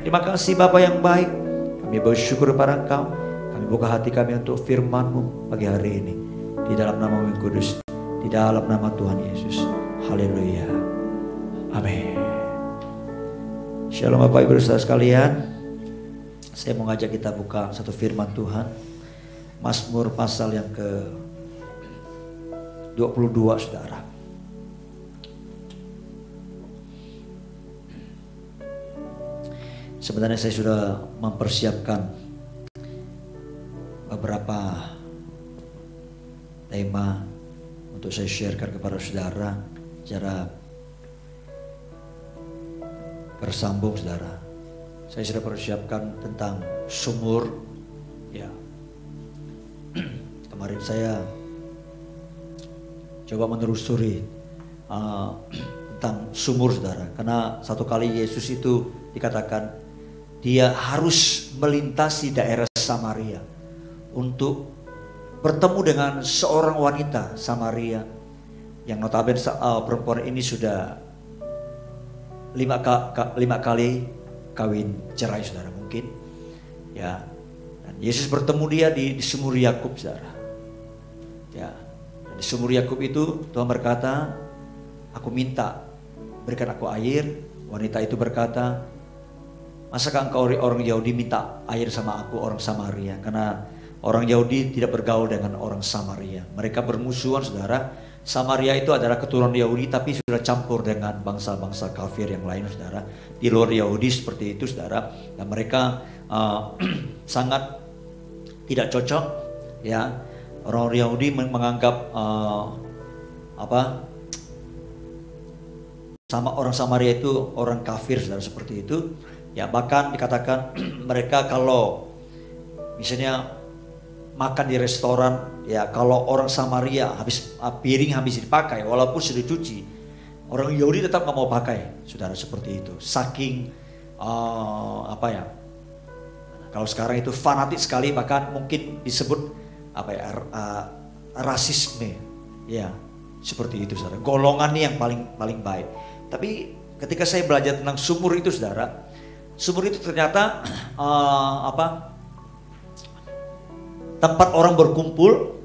Terima kasih Bapa yang baik. Kami bersyukur kepada Engkau. Kami buka hati kami untuk firman-Mu pagi hari ini. Di dalam nama yang kudus, di dalam nama Tuhan Yesus. Haleluya. Amin. Shalom Bapak Ibu Saudara sekalian. Saya mau ngajak kita buka satu firman Tuhan. Mazmur pasal yang ke 22 Saudara. Sebenarnya saya sudah mempersiapkan beberapa tema untuk saya sharekan kepada saudara secara bersambung saudara. Saya sudah persiapkan tentang sumur ya. Kemarin saya coba menelusuri tentang sumur saudara, karena satu kali Yesus itu dikatakan dia harus melintasi daerah Samaria untuk bertemu dengan seorang wanita Samaria yang notabene perempuan ini sudah 5 kali kawin cerai saudara mungkin ya. Dan Yesus bertemu dia di sumur Yakub saudara ya. Dan di sumur Yakub itu Tuhan berkata, aku minta berikan aku air. Wanita itu berkata, masakah engkau orang Yahudi minta air sama aku orang Samaria? Karena orang Yahudi tidak bergaul dengan orang Samaria. Mereka bermusuhan saudara. Samaria itu adalah keturunan Yahudi tapi sudah campur dengan bangsa-bangsa kafir yang lain saudara. Di luar Yahudi seperti itu saudara. Dan mereka sangat tidak cocok ya. Orang Yahudi menganggap sama orang Samaria itu orang kafir saudara, seperti itu. Ya bahkan dikatakan mereka kalau misalnya makan di restoran ya, kalau orang Samaria piring habis dipakai walaupun sudah dicuci, orang Yahudi tetap nggak mau pakai saudara, seperti itu. Saking kalau sekarang itu fanatik sekali, bahkan mungkin disebut rasisme ya, seperti itu saudara. Golongan ini yang paling baik. Tapi ketika saya belajar tentang sumur itu saudara, sumur itu ternyata tempat orang berkumpul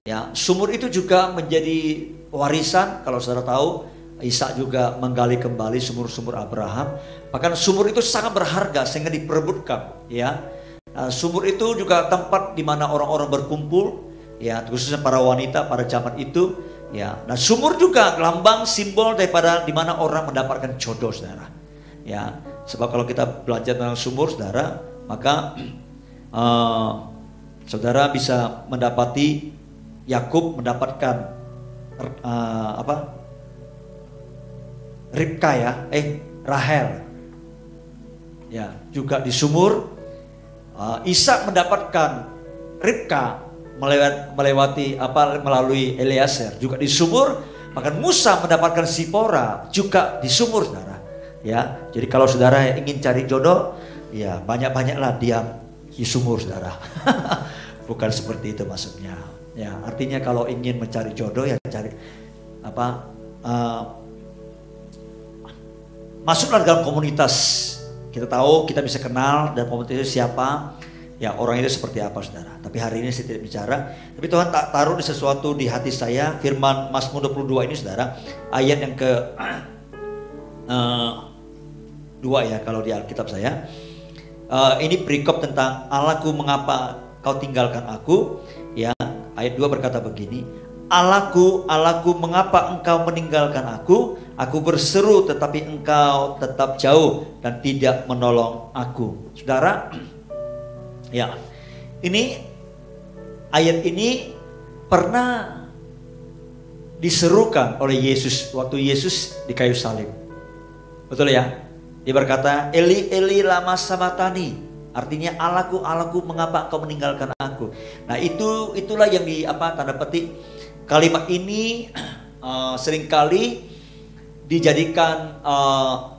ya. Sumur itu juga menjadi warisan. Kalau saudara tahu, Ishak juga menggali kembali sumur-sumur Abraham. Bahkan sumur itu sangat berharga sehingga diperebutkan ya. Sumur itu juga tempat di mana orang-orang berkumpul ya, khususnya para wanita pada zaman itu ya. Nah sumur juga lambang simbol daripada di mana orang mendapatkan jodoh saudara ya. Sebab kalau kita belajar tentang sumur saudara, maka saudara bisa mendapati Yakub mendapatkan Ribka ya, Rahel ya, juga di sumur. Ishak mendapatkan Ribka melalui Eliezer, juga di sumur. Bahkan Musa mendapatkan Sipora juga di sumur saudara ya. Jadi kalau saudara ingin cari jodoh ya, banyak-banyaklah diam di sumur saudara. Bukan seperti itu maksudnya ya. Artinya kalau ingin mencari jodoh ya cari masuklah dalam komunitas. Kita tahu, kita bisa kenal dan komunitas itu siapa ya, orang itu seperti apa saudara. Tapi hari ini saya tidak bicara, tapi Tuhan tak taruh di sesuatu di hati saya. Firman Mazmur 22 ini saudara, ayat yang ke 2 ya kalau di Alkitab saya. Ini perikop tentang Allahku mengapa kau tinggalkan aku ya. Ayat 2 berkata begini, Allahku, Allahku mengapa engkau meninggalkan aku? Aku berseru tetapi engkau tetap jauh dan tidak menolong aku. Saudara ya, ini ayat ini pernah diserukan oleh Yesus waktu Yesus di kayu salib. Betul ya? Dia berkata, Eli Eli lama sabachthani. Artinya Allahku, Allahku mengapa engkau meninggalkan aku. Nah itulah yang tanda petik kalimat ini seringkali dijadikan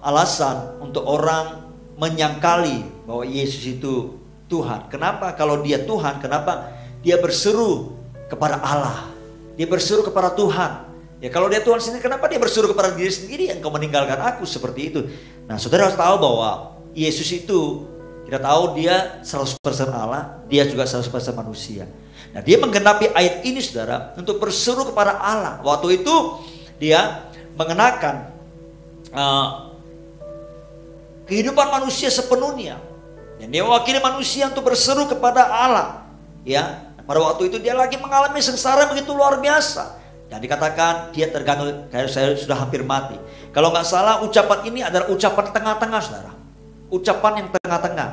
alasan untuk orang menyangkali bahwa Yesus itu Tuhan. Kenapa kalau dia Tuhan, kenapa dia berseru kepada Allah? Dia berseru kepada Tuhan. Ya kalau dia Tuhan sendiri, kenapa dia berseru kepada diri sendiri, engkau meninggalkan aku, seperti itu. Nah saudara harus tahu bahwa Yesus itu kita tahu dia 100% Allah, dia juga 100% manusia. Nah, dia menggenapi ayat ini saudara untuk berseru kepada Allah. Waktu itu dia mengenakan kehidupan manusia sepenuhnya. Dan dia mewakili manusia untuk berseru kepada Allah. Ya, pada waktu itu dia lagi mengalami sengsara begitu luar biasa. Dan dikatakan dia terganggu, kayak saya sudah hampir mati. Kalau nggak salah ucapan ini adalah ucapan tengah-tengah saudara. Ucapan yang tengah-tengah.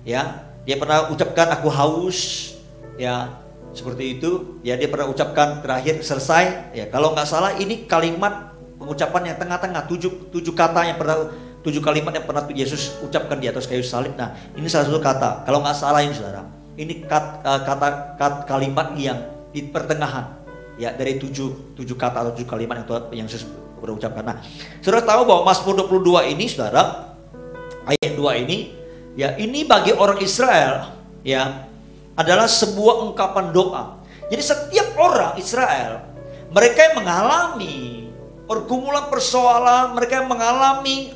Ya, dia pernah ucapkan aku haus. Ya, seperti itu. Ya, dia pernah ucapkan terakhir selesai. Ya, kalau nggak salah ini kalimat pengucapan yang tengah-tengah. 7 kata yang pernah, 7 kalimat yang pernah Yesus ucapkan di atas kayu salib. Nah, ini salah satu kata. Kalau nggak salah ini saudara, ini kata kalimat yang di pertengahan. Ya, dari 7 kata atau 7 kalimat yang Yesus berucapkan. Nah, saudara tahu bahwa Mazmur 22 ini saudara, ayat 2 ini, ya ini bagi orang Israel, ya adalah sebuah ungkapan doa. Jadi setiap orang Israel, mereka yang mengalami pergumulan persoalan, mereka yang mengalami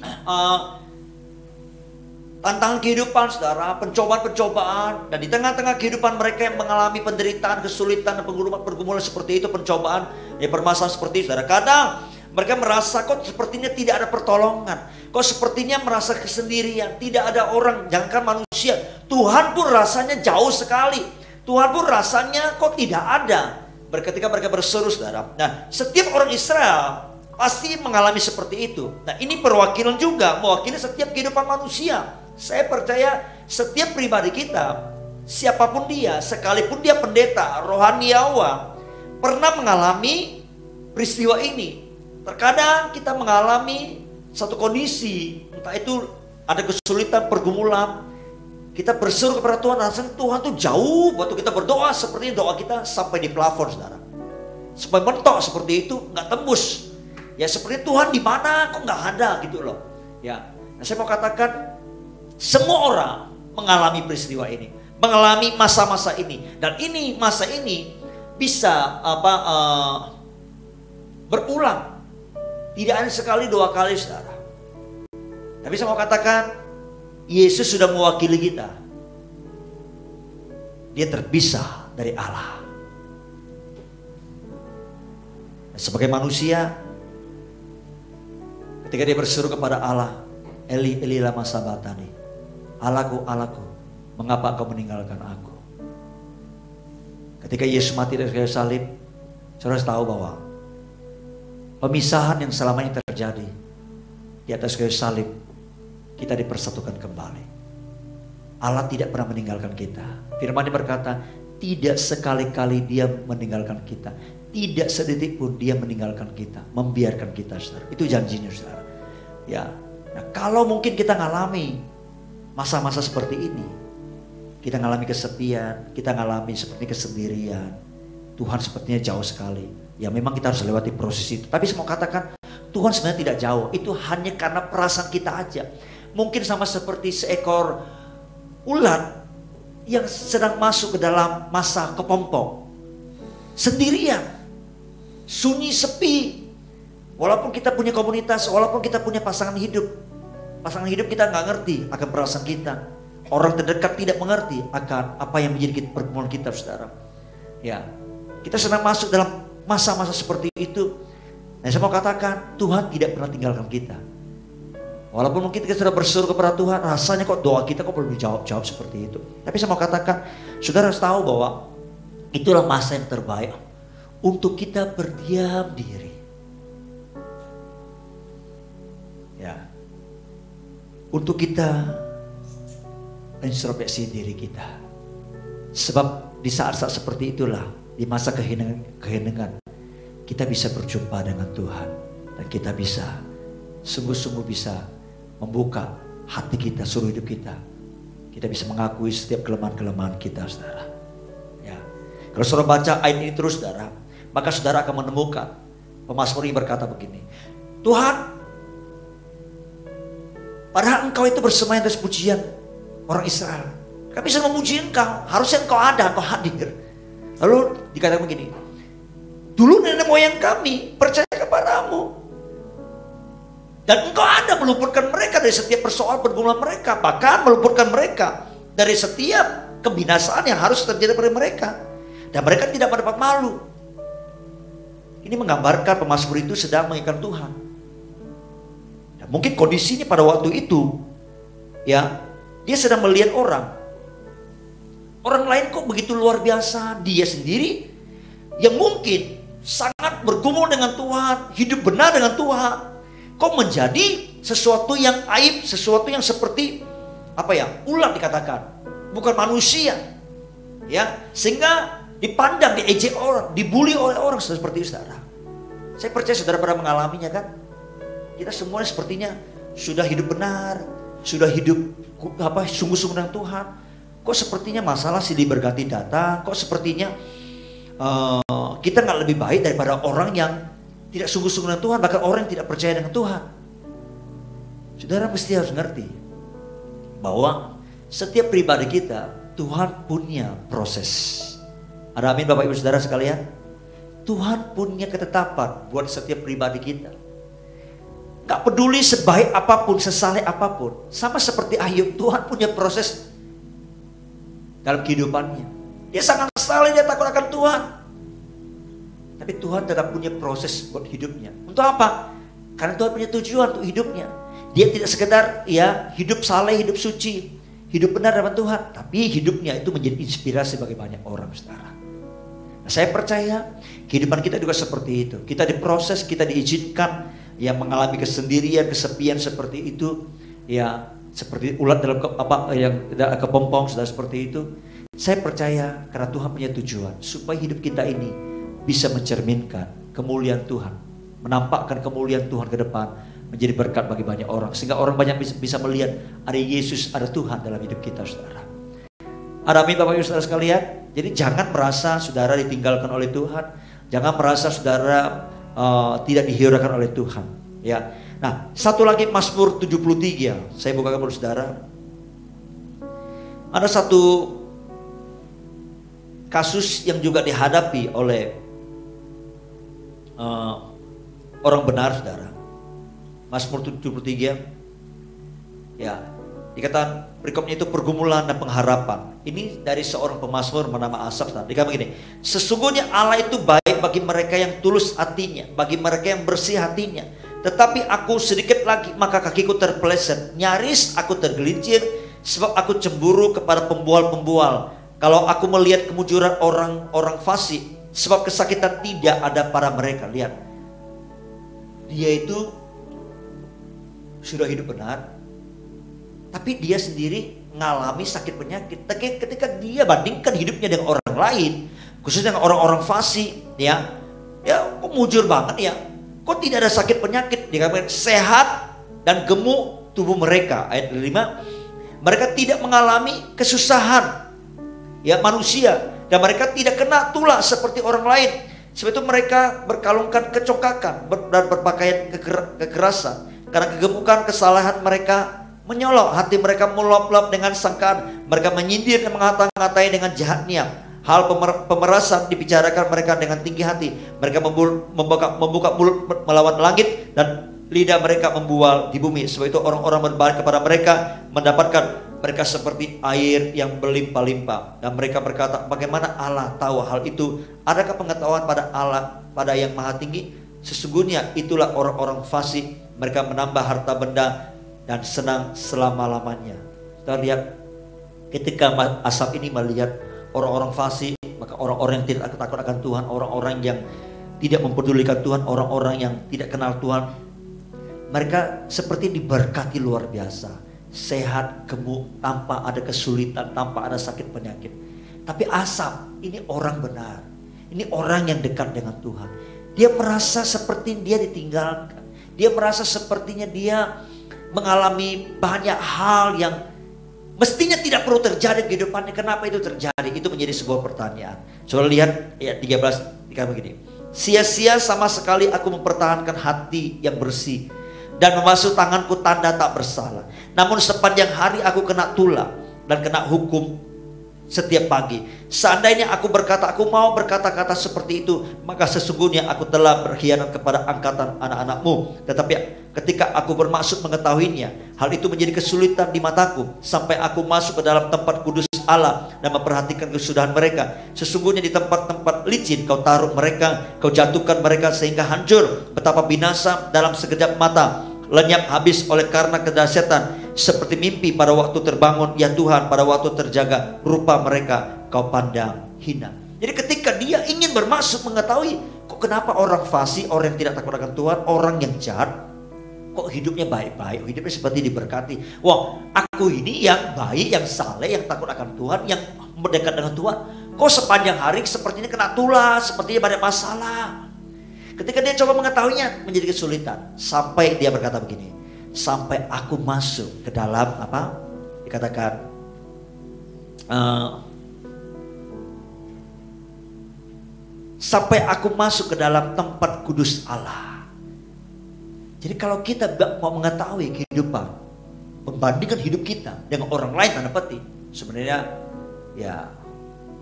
tantangan kehidupan saudara, pencobaan-pencobaan, dan di tengah-tengah kehidupan mereka yang mengalami penderitaan, kesulitan, dan pergumulan seperti itu, pencobaan, ya permasalahan seperti itu saudara. Kadang mereka merasa kok sepertinya tidak ada pertolongan, kok sepertinya merasa kesendirian, tidak ada orang, jangankan manusia, Tuhan pun rasanya jauh sekali, Tuhan pun rasanya kok tidak ada. Ketika mereka berseru saudara. Nah, setiap orang Israel pasti mengalami seperti itu. Nah, ini perwakilan juga, mewakili setiap kehidupan manusia. Saya percaya setiap pribadi kita, siapapun dia, sekalipun dia pendeta, rohaniawan, pernah mengalami peristiwa ini. Terkadang kita mengalami satu kondisi, entah itu ada kesulitan, pergumulan, kita berseru kepada Tuhan, rasanya Tuhan tuh jauh. Waktu kita berdoa, seperti doa kita sampai di plafon saudara, sampai mentok seperti itu, nggak tembus. Ya seperti Tuhan di mana kok nggak ada gitu loh. Ya, nah, saya mau katakan semua orang mengalami peristiwa ini, mengalami masa-masa ini, dan ini masa ini bisa berulang, tidak hanya sekali 2 kali saudara. Tapi saya mau katakan Yesus sudah mewakili kita. Dia terpisah dari Allah. Dan sebagai manusia, ketika dia berseru kepada Allah, Eli, Eli lama sabachthani, Allahku, Allahku, mengapa engkau meninggalkan aku? Ketika Yesus mati di kayu salib, saudara tahu bahwa pemisahan yang selama ini terjadi di atas kayu salib, kita dipersatukan kembali. Allah tidak pernah meninggalkan kita. Firman-Nya berkata, tidak sekali-kali dia meninggalkan kita, tidak sedetik pun dia meninggalkan kita, membiarkan kita saudara. Itu janjinya saudara. Ya, nah kalau mungkin kita ngalami masa-masa seperti ini, kita ngalami kesepian, kita ngalami seperti kesendirian, Tuhan sepertinya jauh sekali. Ya memang kita harus lewati proses itu. Tapi saya mau katakan, Tuhan sebenarnya tidak jauh. Itu hanya karena perasaan kita aja. Mungkin sama seperti seekor ulat yang sedang masuk ke dalam masa kepompong, sendirian, sunyi, sepi. Walaupun kita punya komunitas, walaupun kita punya pasangan hidup kita nggak ngerti akan perasaan kita. Orang terdekat tidak mengerti akan apa yang menjadi pergumulan kita saudara. Ya, kita sedang masuk dalam masa-masa seperti itu. Dan saya mau katakan, Tuhan tidak pernah tinggalkan kita. Walaupun mungkin kita sudah berseru kepada Tuhan, rasanya kok doa kita kok belum dijawab seperti itu. Tapi saya mau katakan, saudara harus tahu bahwa itulah masa yang terbaik untuk kita berdiam diri. Ya, untuk kita introspeksi diri kita. Sebab di saat-saat seperti itulah, di masa keheningan, kita bisa berjumpa dengan Tuhan. Dan kita bisa, sungguh-sungguh bisa membuka hati kita, seluruh hidup kita. Kita bisa mengakui setiap kelemahan-kelemahan kita, saudara. Ya. Kalau saudara baca ayat ini terus, saudara, maka saudara akan menemukan pemazmur ini berkata begini, Tuhan, padahal engkau itu bersemayam atas pujian orang Israel. Kami bisa memuji engkau, harusnya engkau ada, engkau hadir. Lalu dikatakan begini, dulu nenek moyang kami percaya kepadamu. Dan engkau ada meluputkan mereka dari setiap persoalan pergumulan mereka. Bahkan meluputkan mereka dari setiap kebinasaan yang harus terjadi pada mereka. Dan mereka tidak mendapat malu. Ini menggambarkan pemazmur itu sedang mengingat Tuhan. Dan mungkin kondisinya pada waktu itu, ya, dia sedang melihat orang. Orang lain kok begitu luar biasa. Dia sendiri yang mungkin sangat bergumul dengan Tuhan, hidup benar dengan Tuhan, kok menjadi sesuatu yang aib, sesuatu yang seperti ulat dikatakan, bukan manusia, ya, sehingga dipandang, diejek orang, dibully oleh orang seperti itu, saudara. Saya percaya saudara pernah mengalaminya kan? Kita semuanya sepertinya sudah hidup benar, sudah hidup sungguh-sungguh dengan Tuhan. Kok sepertinya masalah silih berganti datang, kok sepertinya kita nggak lebih baik daripada orang yang tidak sungguh-sungguh dengan Tuhan, bahkan orang yang tidak percaya dengan Tuhan. Saudara mesti harus ngerti bahwa setiap pribadi kita, Tuhan punya proses. Ada amin Bapak Ibu Saudara sekalian? Tuhan punya ketetapan buat setiap pribadi kita. Gak peduli sebaik apapun, sesaleh apapun. Sama seperti Ayub, Tuhan punya proses dalam kehidupannya. Dia sangat saleh, dia takut akan Tuhan. Tapi Tuhan tetap punya proses buat hidupnya. Untuk apa? Karena Tuhan punya tujuan untuk hidupnya. Dia tidak sekedar hidup saleh, hidup suci, hidup benar dengan Tuhan, tapi hidupnya itu menjadi inspirasi bagi banyak orang, saudara. Nah, saya percaya kehidupan kita juga seperti itu. Kita diproses, kita diizinkan mengalami kesendirian, kesepian seperti itu, seperti ulat dalam kepompong, sudah seperti itu. Saya percaya karena Tuhan punya tujuan supaya hidup kita ini bisa mencerminkan kemuliaan Tuhan, menampakkan kemuliaan Tuhan ke depan, menjadi berkat bagi banyak orang, sehingga orang banyak bisa melihat ada Yesus, ada Tuhan dalam hidup kita, saudara. Ada amin Bapak Ibu Saudara sekalian. Jadi jangan merasa saudara ditinggalkan oleh Tuhan, jangan merasa saudara tidak dihiraukan oleh Tuhan, ya. Nah, satu lagi Mazmur 73, saya bukakan buat saudara. Ada satu kasus yang juga dihadapi oleh orang benar, saudara. Mazmur 73, ya, dikatakan berikutnya itu pergumulan dan pengharapan. Ini dari seorang pemazmur bernama Asaf. Dikatakan begini, sesungguhnya Allah itu baik bagi mereka yang tulus hatinya, bagi mereka yang bersih hatinya. Tetapi aku sedikit lagi maka kakiku terpeleset, nyaris aku tergelincir, sebab aku cemburu kepada pembual-pembual. Kalau aku melihat kemujuran orang-orang fasik, sebab kesakitan tidak ada pada mereka. Lihat, dia itu sudah hidup benar, tapi dia sendiri mengalami sakit penyakit. Ketika dia bandingkan hidupnya dengan orang lain, khususnya dengan orang-orang fasik, ya kok mujur banget ya, kok tidak ada sakit penyakit. Dikatakan sehat dan gemuk tubuh mereka. Ayat 5, mereka tidak mengalami kesusahan, ya, manusia, dan mereka tidak kena tulah seperti orang lain. Sebab itu mereka berkalungkan kecokakan dan berpakaian kekerasan. Karena kegemukan kesalahan mereka menyolok, hati mereka meluap-luap dengan sangkaan. Mereka menyindir dan mengata-ngatai dengan jahat niat. Hal pemerasan dibicarakan mereka dengan tinggi hati. Mereka membuka mulut melawan langit, dan lidah mereka membual di bumi. Sebab itu orang-orang berbalik kepada mereka, mendapatkan mereka seperti air yang berlimpah-limpah. Dan mereka berkata, bagaimana Allah tahu hal itu? Adakah pengetahuan pada Allah, pada yang maha tinggi? Sesungguhnya itulah orang-orang fasik. Mereka menambah harta benda dan senang selama-lamanya. Kita lihat ketika Asaf ini melihat orang-orang fasik, maka orang-orang yang tidak takut akan Tuhan, orang-orang yang tidak mempedulikan Tuhan, orang-orang yang tidak kenal Tuhan, mereka seperti diberkati luar biasa, sehat, gemuk, tanpa ada kesulitan, tanpa ada sakit penyakit. Tapi Asaf ini orang benar, ini orang yang dekat dengan Tuhan. Dia merasa seperti dia ditinggalkan, dia merasa sepertinya dia mengalami banyak hal yang mestinya tidak perlu terjadi di kehidupannya. Kenapa itu terjadi? Itu menjadi sebuah pertanyaan. Coba lihat ayat 13, dikatakan begini, sia-sia sama sekali aku mempertahankan hati yang bersih, dan membasuh tanganku tanda tak bersalah. Namun sepanjang hari aku kena tulah dan kena hukum setiap pagi. Seandainya aku berkata, aku mau berkata-kata seperti itu, maka sesungguhnya aku telah berkhianat kepada angkatan anak-anakmu. Tetapi ketika aku bermaksud mengetahuinya, hal itu menjadi kesulitan di mataku, sampai aku masuk ke dalam tempat kudus Allah dan memperhatikan kesudahan mereka. Sesungguhnya di tempat-tempat licin kau taruh mereka, kau jatuhkan mereka sehingga hancur. Betapa binasa dalam sekejap mata, lenyap habis oleh karena kedahsyatan. Seperti mimpi pada waktu terbangun, ya Tuhan, pada waktu terjaga, rupa mereka kau pandang hina. Jadi ketika dia ingin bermaksud mengetahui, kok kenapa orang fasik, orang yang tidak takut akan Tuhan, orang yang jahat, kok hidupnya baik-baik, hidupnya seperti diberkati. Wah, aku ini yang baik, yang saleh, yang takut akan Tuhan, yang mendekat dengan Tuhan, kok sepanjang hari sepertinya kena tulas, sepertinya banyak masalah. Ketika dia coba mengetahuinya, menjadi kesulitan. Sampai dia berkata begini, sampai aku masuk ke dalam apa? Dikatakan sampai aku masuk ke dalam tempat kudus Allah. Jadi kalau kita mau mengetahui kehidupan, membandingkan hidup kita dengan orang lain, tanda petik, sebenarnya ya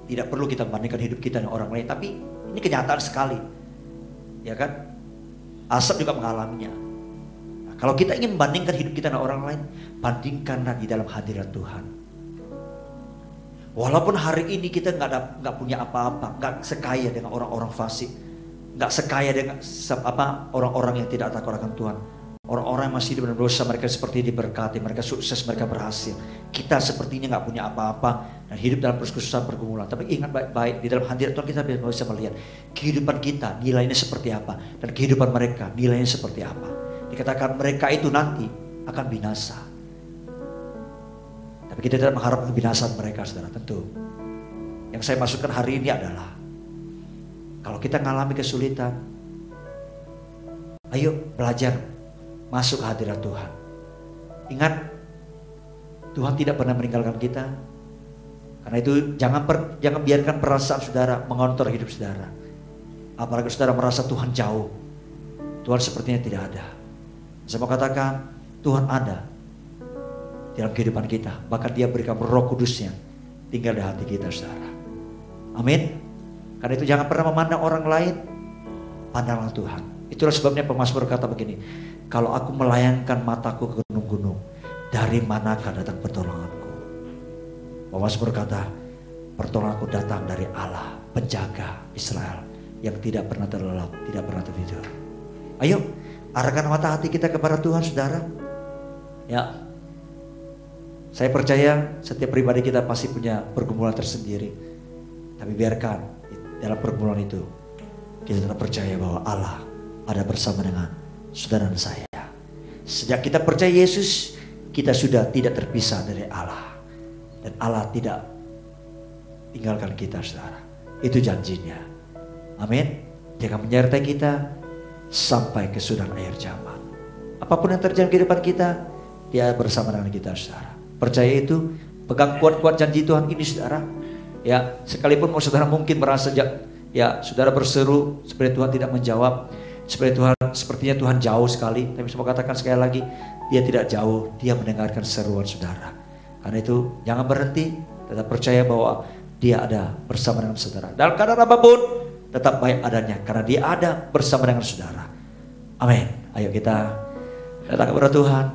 tidak perlu kita membandingkan hidup kita dengan orang lain, tapi ini kenyataan sekali, ya kan? Asap juga mengalaminya. Kalau kita ingin membandingkan hidup kita dengan orang lain, bandingkanlah di dalam hadirat Tuhan. Walaupun hari ini kita nggak punya apa-apa, nggak sekaya dengan orang-orang fasik, nggak sekaya dengan orang-orang yang tidak takut akan Tuhan. Orang-orang yang masih hidup dalam dosa, mereka seperti diberkati, mereka sukses, mereka berhasil. Kita sepertinya nggak punya apa-apa dan hidup dalam kesusahan pergumulan. Tapi ingat baik-baik, di dalam hadirat Tuhan kita bisa melihat kehidupan kita nilainya seperti apa, dan kehidupan mereka nilainya seperti apa. Dikatakan mereka itu nanti akan binasa. Tapi kita tidak mengharap kebinasaan mereka, saudara. Tentu yang saya masukkan hari ini adalah, kalau kita mengalami kesulitan, ayo belajar masuk ke hadirat Tuhan. Ingat, Tuhan tidak pernah meninggalkan kita. Karena itu jangan biarkan perasaan saudara mengontrol hidup saudara. Apalagi saudara merasa Tuhan jauh, Tuhan sepertinya tidak ada. Saya mau katakan, Tuhan ada dalam kehidupan kita. Bahkan Dia berikan Roh Kudusnya tinggal di hati kita, saudara. Amin. Karena itu jangan pernah memandang orang lain, pandanglah Tuhan. Itulah sebabnya pemazmur berkata begini, kalau aku melayangkan mataku ke gunung-gunung, dari manakah datang pertolonganku? Pemazmur berkata, pertolonganku datang dari Allah, penjaga Israel, yang tidak pernah terlelap, tidak pernah tertidur. Ayo, arahkan mata hati kita kepada Tuhan, saudara. Ya, saya percaya setiap pribadi kita pasti punya pergumulan tersendiri. Tapi biarkan dalam pergumulan itu kita tetap percaya bahwa Allah ada bersama dengan saudara dan saya. Sejak kita percaya Yesus, kita sudah tidak terpisah dari Allah. Dan Allah tidak tinggalkan kita, saudara. Itu janjinya. Amin. Dia akan menyertai kita sampai kesudahan akhir zaman. Apapun yang terjadi di kehidupan kita, Dia bersama dengan kita, saudara. Percaya itu, pegang kuat-kuat janji Tuhan ini, saudara. Ya, sekalipun saudara mungkin merasa ya saudara berseru seperti Tuhan tidak menjawab, sepertinya Tuhan jauh sekali. Tapi saya mau katakan sekali lagi, Dia tidak jauh, Dia mendengarkan seruan saudara. Karena itu jangan berhenti, tetap percaya bahwa Dia ada bersama dengan saudara. Dalam keadaan apapun, tetap baik adanya, karena Dia ada bersama dengan saudara. Amin. Ayo kita datang kepada Tuhan.